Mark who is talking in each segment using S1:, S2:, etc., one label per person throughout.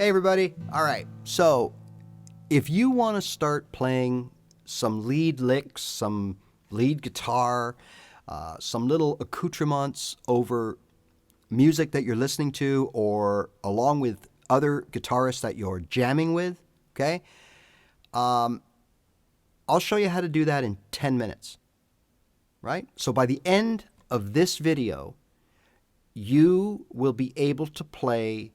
S1: Hey everybody. All right. So if you want to start playing some lead licks, some lead guitar, some little accoutrements over music that you're listening to or along with other guitarists that you're jamming with, okay? I'll show you how to do that in 10 minutes, right? So by the end of this video, you will be able to play,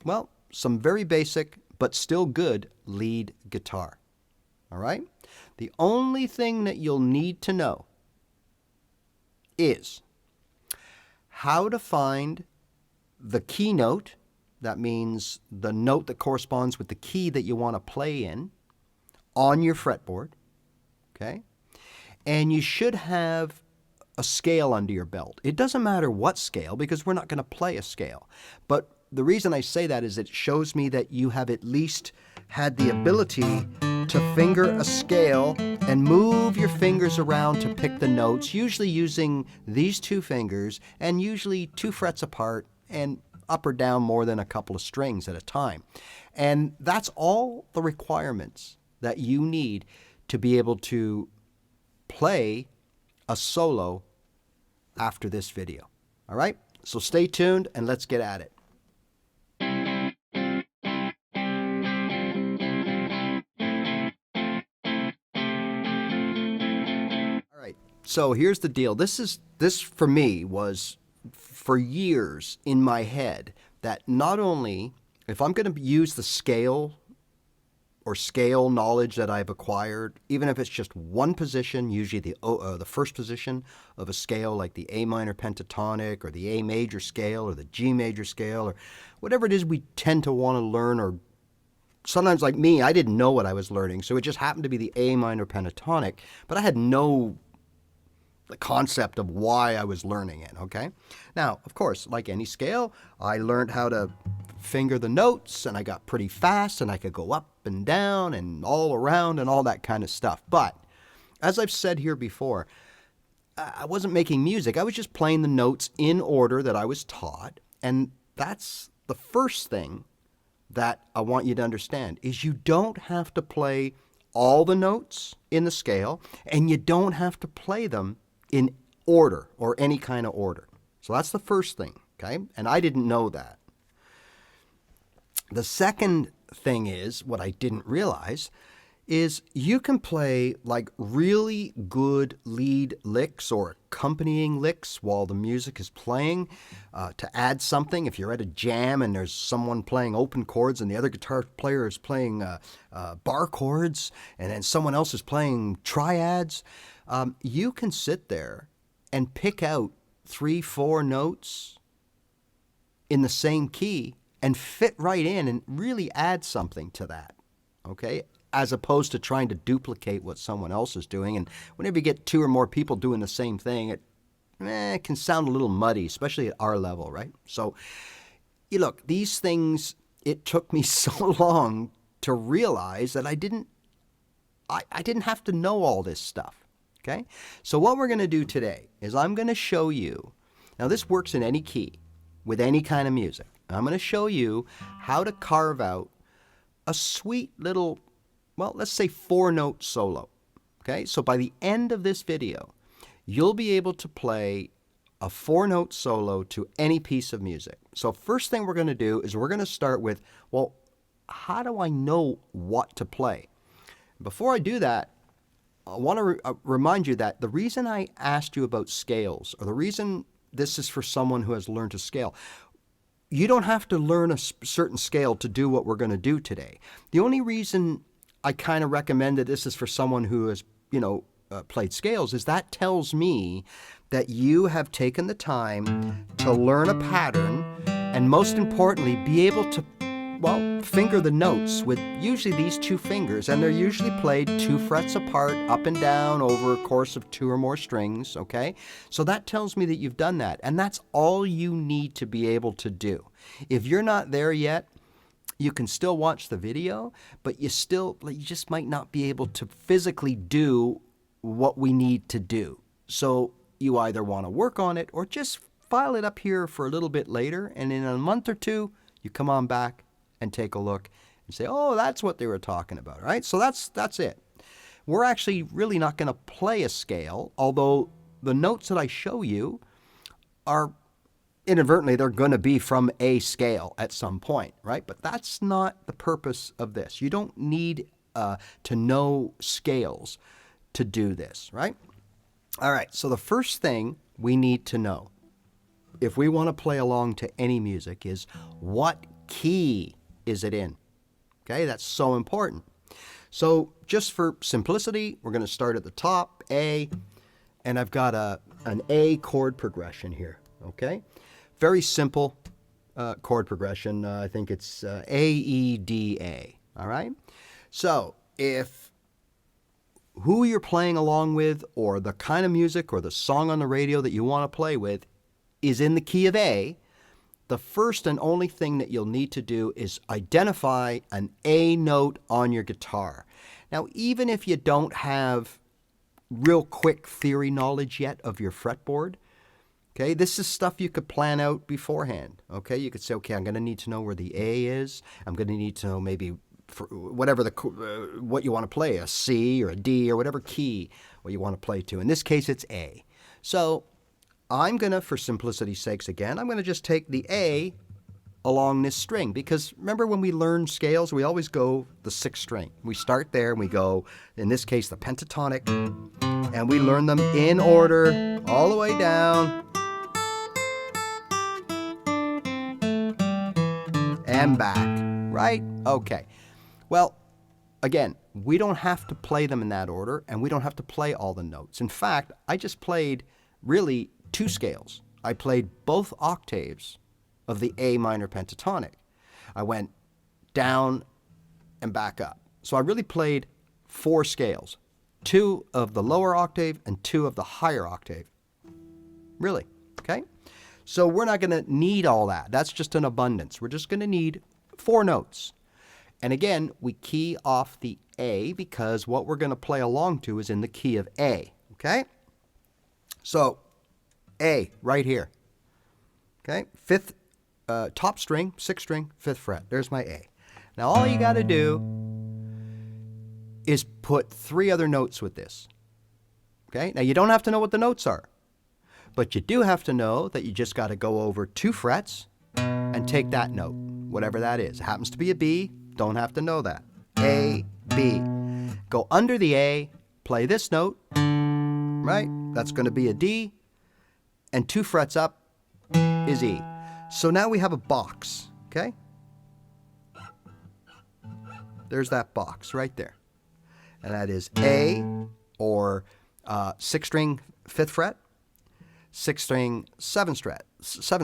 S1: well, some very basic but still good lead guitar. All right? The only thing that you'll need to know is how to find the key note. That means the note that corresponds with the key that you want to play in on your fretboard. Okay? And you should have a scale under your belt. It doesn't matter what scale because we're not going to play a scale. But the reason I say that is it shows me that you have at least had the ability to finger a scale and move your fingers around to pick the notes, usually using these two fingers and usually 2 frets apart and up or down more than a couple of strings at a time. And that's all the requirements that you need to be able to play a solo after this video. All right? So stay tuned and let's get at it. So here's the deal. This for me was for years in my head that not only if I'm going to use the scale or scale knowledge that I've acquired, even if it's just one position, usually the first position of a scale like the A minor pentatonic or the A major scale or the G major scale or whatever it is we tend to want to learn, or sometimes like me, I didn't know what I was learning, so it just happened to be the A minor pentatonic, but I had no the concept of why I was learning it, okay? Now, of course, like any scale, I learned how to finger the notes, and I got pretty fast, and I could go up and down and all around and all that kind of stuff. But, as I've said here before, I wasn't making music. I was just playing the notes in order that I was taught, and that's the first thing that I want you to understand, is you don't have to play all the notes in the scale, and you don't have to play them in order or any kind of order. So that's the first thing, okay? And I didn't know that. The second thing is, what I didn't realize, is you can play like really good lead licks or accompanying licks while the music is playing to add something. If you're at a jam and there's someone playing open chords and the other guitar player is playing bar chords and then someone else is playing triads, you can sit there and pick out 3-4 notes in the same key and fit right in and really add something to that, okay? As opposed to trying to duplicate what someone else is doing. And whenever you get 2 or more people doing the same thing, it can sound a little muddy, especially at our level, right? So, you look, these things, it took me so long to realize that I didn't have to know all this stuff. Okay? So what we're going to do today is I'm going to show you, now this works in any key, with any kind of music. I'm going to show you how to carve out a sweet little, well, let's say 4-note solo. Okay? So by the end of this video, you'll be able to play a 4-note solo to any piece of music. So first thing we're going to do is we're going to start with, well, how do I know what to play? Before I do that, I want to remind you that the reason I asked you about scales, or the reason this is for someone who has learned to scale, you don't have to learn a certain scale to do what we're going to do today. The only reason I kind of recommend that this is for someone who has, played scales is that tells me that you have taken the time to learn a pattern and most importantly, be able to, well, finger the notes with usually these 2 fingers, and they're usually played 2 frets apart, up and down over a course of 2 or more strings, okay? So that tells me that you've done that, and that's all you need to be able to do. If you're not there yet, you can still watch the video, but you just might not be able to physically do what we need to do. So you either want to work on it or just file it up here for a little bit later, and in a month or 2, you come on back and take a look and say, oh, that's what they were talking about, right? So that's it. We're actually really not going to play a scale, although the notes that I show you are inadvertently, they're going to be from a scale at some point, right? But that's not the purpose of this. You don't need to know scales to do this, right? All right, so the first thing we need to know if we want to play along to any music is what key is it in? Okay, that's so important. So just for simplicity, we're going to start at the top, A, and I've got an A chord progression here, okay? Very simple chord progression. I think it's A, E, D, A, all right? So if who you're playing along with or the kind of music or the song on the radio that you want to play with is in the key of A, the first and only thing that you'll need to do is identify an A note on your guitar. Now, even if you don't have real quick theory knowledge yet of your fretboard, okay, this is stuff you could plan out beforehand. Okay, you could say, okay, I'm going to need to know where the A is. I'm going to need to know maybe for whatever what you want to play, a C or a D or whatever key what you want to play to. In this case, it's A. So I'm going to, for simplicity's sakes again, I'm going to just take the A along this string, because remember when we learn scales, we always go the sixth string. We start there and we go, in this case, the pentatonic, and we learn them in order all the way down and back, right? Okay. Well, again, we don't have to play them in that order, and we don't have to play all the notes. In fact, I just played really two scales. I played both octaves of the A minor pentatonic. I went down and back up. So I really played four scales, two of the lower octave and two of the higher octave. Really, okay? So we're not going to need all that. That's just an abundance. We're just going to need four notes. And again, we key off the A because what we're going to play along to is in the key of A, okay? So A, right here, okay? Fifth, top string, sixth string, fifth fret. There's my A. Now all you got to do is put three other notes with this, okay? Now you don't have to know what the notes are, but you do have to know that you just got to go over two frets and take that note, whatever that is. It happens to be a B, don't have to know that. A, B. Go under the A, play this note, right? That's going to be a D, and two frets up is E. So now we have a box, okay? There's that box right there. And that is A, or sixth string, fifth fret, sixth string, seventh fret. So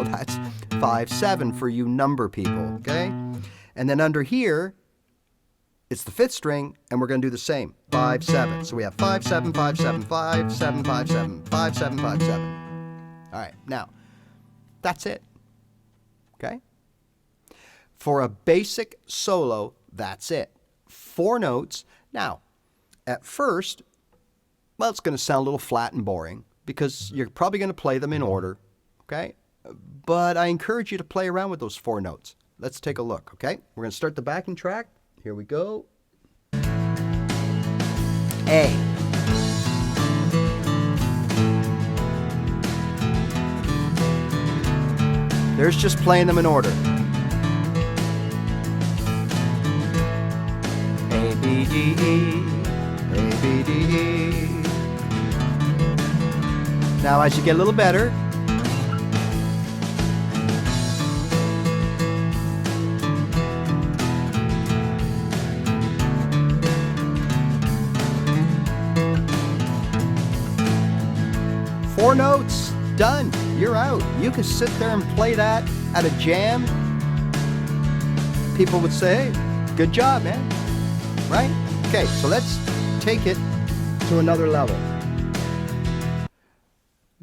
S1: that's 5, 7 for you number people, okay? And then under here, it's the fifth string, and we're going to do the same, 5, 7. So we have 5, 7, 5, 7, 5, 7, 5, 7, 5, 7, 5, 7. All right, now, that's it, okay? For a basic solo, that's it. Four notes. Now, at first, well, it's going to sound a little flat and boring because you're probably going to play them in order, okay? But I encourage you to play around with those four notes. Let's take a look, okay? We're going to start the backing track. Here we go. A. There's just playing them in order. A, B, D, E, A, B, D, E. Now as you get a little better, four notes, done. You're out. You could sit there and play that at a jam. People would say, hey, good job, man. Right? Okay, so let's take it to another level.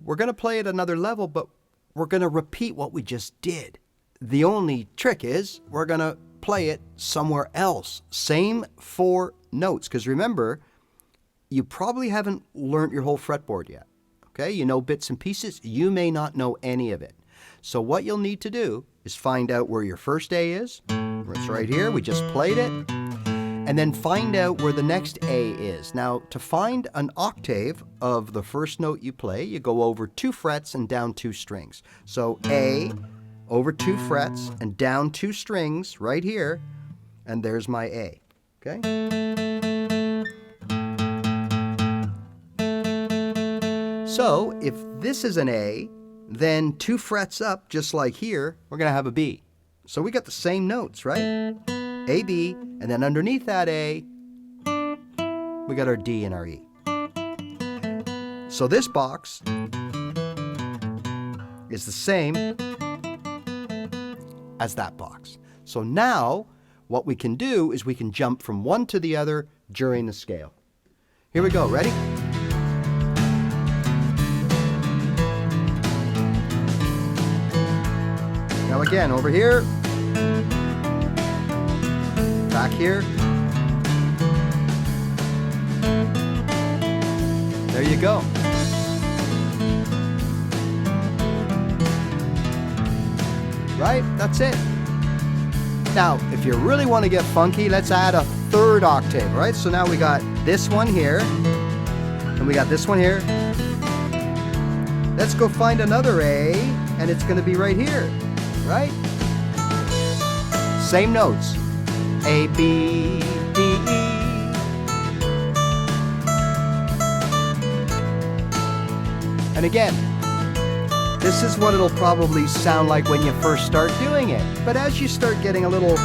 S1: We're going to play at another level, but we're going to repeat what we just did. The only trick is we're going to play it somewhere else. Same four notes, because remember, you probably haven't learned your whole fretboard yet. Okay, you know bits and pieces. You may not know any of it. So what you'll need to do is find out where your first A is. It's right here. We just played it. And then find out where the next A is. Now, to find an octave of the first note you play, you go over 2 frets and down 2 strings. So A over 2 frets and down 2 strings right here, and there's my A. Okay? So, if this is an A, then 2 frets up, just like here, we're going to have a B. So we got the same notes, right? A, B, and then underneath that A, we got our D and our E. So this box is the same as that box. So now, what we can do is we can jump from one to the other during the scale. Here we go, ready? Now again, over here. Back here. There you go. Right? That's it. Now, if you really want to get funky, let's add a 3rd octave, right? So now we got this one here, and we got this one here. Let's go find another A, and it's going to be right here, right? Same notes. A, B, D, E. And again, this is what it'll probably sound like when you first start doing it. But as you start getting a little...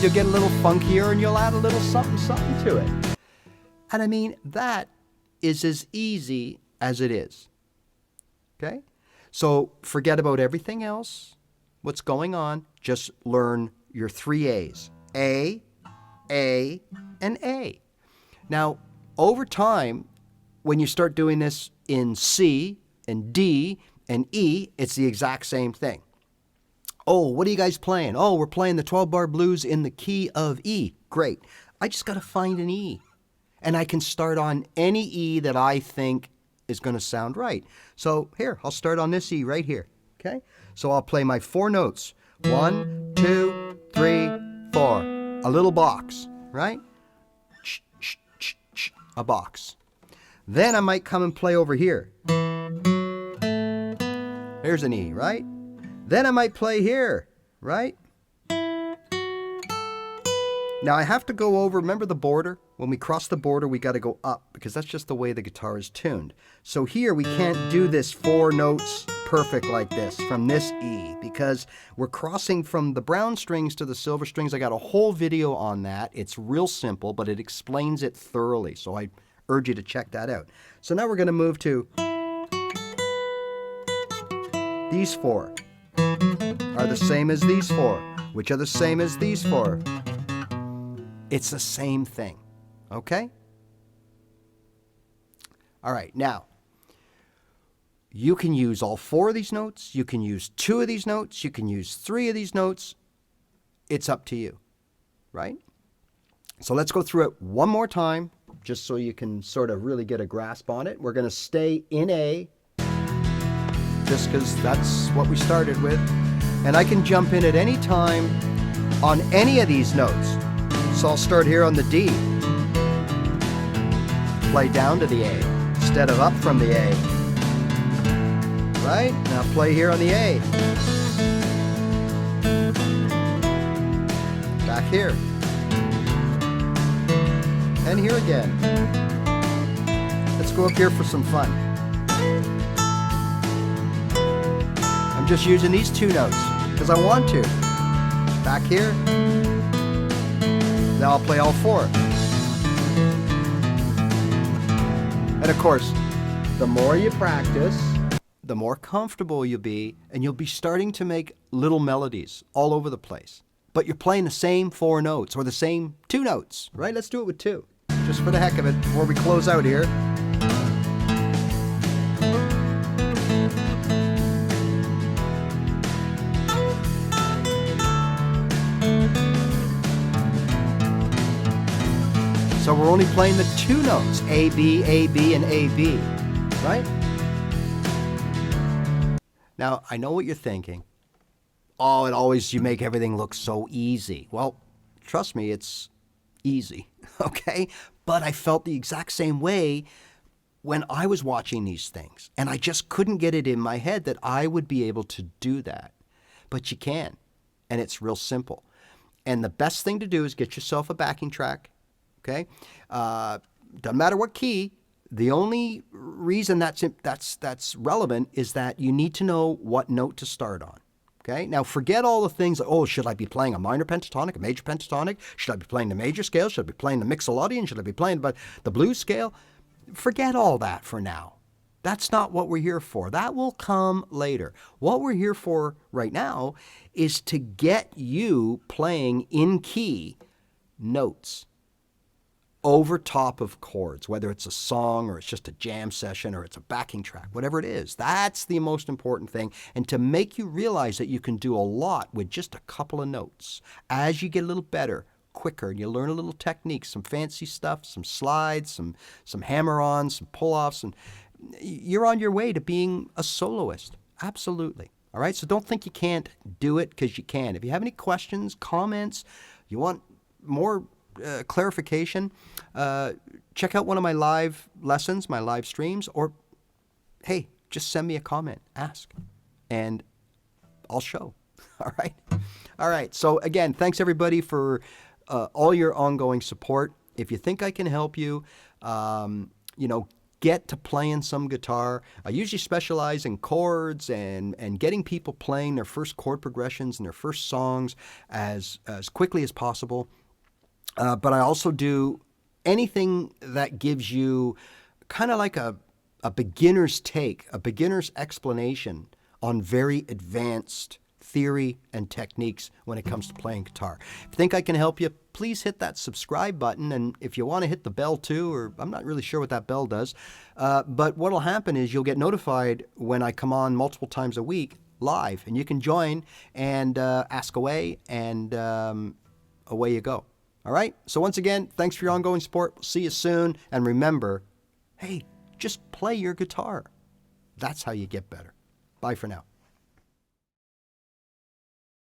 S1: you'll get a little funkier and you'll add a little something to it. And I mean, that is as easy as it is. Okay? So forget about everything else, what's going on. Just learn your 3 A's. A, and A. Now, over time, when you start doing this in C and D and E, it's the exact same thing. Oh, what are you guys playing? Oh, we're playing the 12-bar blues in the key of E. Great. I just got to find an E. And I can start on any E that I think is going to sound right. So here, I'll start on this E right here. Okay? So I'll play my 4 notes. 1, 2, 3, 4. A little box, right? A box. Then I might come and play over here. Here's an E, right? Then I might play here, right? Now I have to go over, remember the border? When we cross the border, we got to go up because that's just the way the guitar is tuned. So here we can't do this 4 notes perfect like this from this E because we're crossing from the brown strings to the silver strings. I got a whole video on that. It's real simple, but it explains it thoroughly. So I urge you to check that out. So now we're going to move to these 4 are the same as these 4, which are the same as these 4. It's the same thing. Okay? All right, now, you can use all 4 of these notes. You can use 2 of these notes. You can use 3 of these notes. It's up to you, right? So let's go through it one more time, just so you can sort of really get a grasp on it. We're going to stay in A, just because that's what we started with. And I can jump in at any time on any of these notes. So I'll start here on the D. Play down to the A instead of up from the A. Right? Now play here on the A. Back here. And here again. Let's go up here for some fun. I'm just using these 2 notes because I want to. Back here. Now I'll play all 4. And of course, the more you practice, the more comfortable you'll be, and you'll be starting to make little melodies all over the place. But you're playing the same 4 notes, or the same 2 notes, right? Let's do it with 2, just for the heck of it, before we close out here. So we're only playing the two notes, A, B, and A, B, right? Now, I know what you're thinking. Oh, you make everything look so easy. Well, trust me, it's easy, okay? But I felt the exact same way when I was watching these things, and I just couldn't get it in my head that I would be able to do that. But you can, and it's real simple. And the best thing to do is get yourself a backing track, okay? Doesn't matter what key. The only reason that's relevant is that you need to know what note to start on. Okay, now forget all the things like, oh, should I be playing a minor pentatonic, a major pentatonic? Should I be playing the major scale? Should I be playing the mixolydian? Should I be playing the blues scale? Forget all that for now. That's not what we're here for. That will come later. What we're here for right now is to get you playing in key notes over top of chords, whether it's a song or it's just a jam session or it's a backing track, whatever it is. That's the most important thing. And to make you realize that you can do a lot with just a couple of notes. As you get a little better, quicker, and you learn a little technique, some fancy stuff, some slides, some hammer-ons, some pull-offs, and you're on your way to being a soloist. Absolutely. All right? So don't think you can't do it, because you can. If you have any questions, comments, you want more clarification, check out one of my live lessons, my live streams, or hey, just send me a comment, ask, and I'll show. All right? All right. So again, thanks everybody for all your ongoing support. If you think I can help you, get to playing some guitar. I usually specialize in chords and getting people playing their first chord progressions and their first songs as quickly as possible. But I also do anything that gives you kind of like a beginner's take, a beginner's explanation on very advanced theory and techniques when it comes to playing guitar. If you think I can help you, please hit that subscribe button. And if you want to hit the bell too, or I'm not really sure what that bell does, but what will happen is you'll get notified when I come on multiple times a week live, and you can join and ask away, and away you go. All right? So once again, thanks for your ongoing support. We'll see you soon. And remember, hey, just play your guitar. That's how you get better. Bye for now.